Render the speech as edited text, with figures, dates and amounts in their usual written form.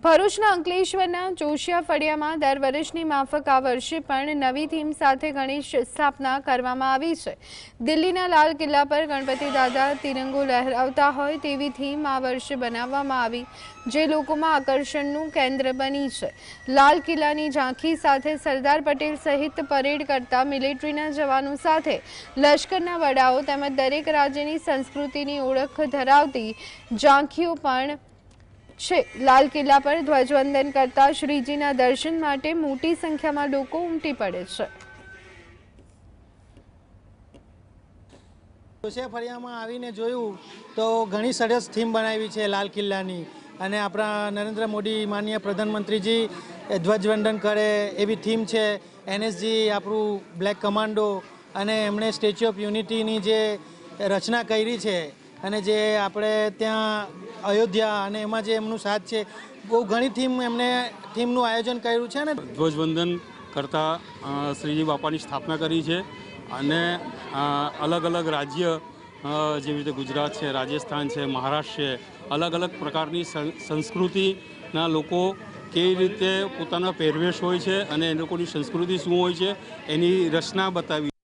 ભરૂચના અંકલેશ્વરના જોશિયા ફળિયામાં દર વર્ષની માફક આ વર્ષે પણ નવી થીમ સાથે ગણેશ સ્થાપના કરવામાં આવી છે। દિલ્હીના લાલ કિલ્લા પર ગણપતિ દાદા તિરંગો લહેરાવતા હોય તેવી થીમ આ વર્ષે બનાવવામાં આવી, જે લોકોમાં આકર્ષણનું કેન્દ્ર બની છે। લાલ કિલ્લાની ઝાંખી સાથે સરદાર પટેલ સહિત પરેડ કરતા મિલિટરીના જવાનો સાથે લશ્કરના વડાઓ તેમજ દરેક રાજ્યની સંસ્કૃતિની ઓળખ ધરાવતી ઝાંખીઓ પણ છે। લાલ કિલ્લા પર ધ્વજવંદન કરતા શ્રીજીના દર્શન માટે મોટી સંખ્યામાં લોકો ઉમટી પડે છે। જોશિયા ફળિયામાં આવીને જોયું તો ઘણી સરસ થીમ બનાવી છે લાલ કિલ્લાની, અને આપણા નરેન્દ્ર મોદી માનનીય પ્રધાનમંત્રીજી ધ્વજવંદન કરે એવી થીમ છે। એનએસજી આપણું બ્લેક કમાન્ડો અને એમણે સ્ટેચ્યુ ઓફ યુનિટીની જે રચના કરી છે અને જે આપણે ત્યાં અયોધ્યા અને એમાં જે એમનું સાથ છે, બહુ ઘણી થીમનું આયોજન કર્યું છે। ને ધ્વજવંદન કરતા શ્રીજી બાપાની સ્થાપના કરી છે, અને અલગ અલગ રાજ્ય જેવી રીતે ગુજરાત છે, રાજસ્થાન છે, મહારાષ્ટ્ર છે, અલગ અલગ પ્રકારની સંસ્કૃતિના લોકો કેવી રીતે પોતાના પહેરવેશ હોય છે અને એ લોકોની સંસ્કૃતિ શું હોય છે એની રચના બતાવી।